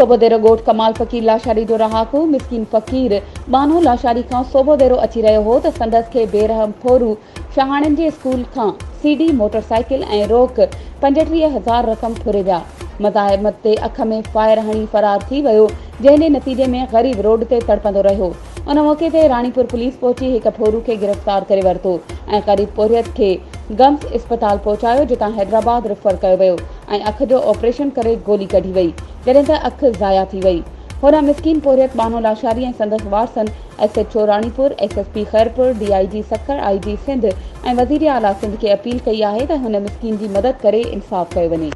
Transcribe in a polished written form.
सोबोदेरो ॻोठ कमाल फ़कीर लाशारी जो रहाको मिस्किन फ़कीर बानो लाशारी खां सोबोदेरो अची रहियो हो त संदसि खे बेरहम फोरू शहाणनि जे स्कूल खां सीडी मोटरसाइकिल ऐं रोक 35,000 रक़म फुरे विया। मज़ाहिमत ते अख में फायर हणी फरार थी वियो, जंहिं नतीजे में ग़रीब रोड ते तड़पंदो रहियो। उन मौक़े ते राणीपुर पुलिस पहुची हिक फोरू खे गिरफ़्तार करे वरितो ऐं क़रीब पोरियत खे गम्स इस्पताल पहुचायो, जितां हैदराबाद रेफर कयो वियो ऐं अख जो ऑपरेशन करे गोली कढी वई, जॾहिं त अख ज़ाया थी वई। होॾां मिस्किन पोरियत बानो लाशारी ऐं संदसि वारसन SHO Ranipur, SSP Khairpur, DIG सक्कर, IG सिंध ऐं वज़ीर आला सिंध खे अपील कई आहे त हुन मिस्किन जी मदद करे इंसाफ़ कयो वञे।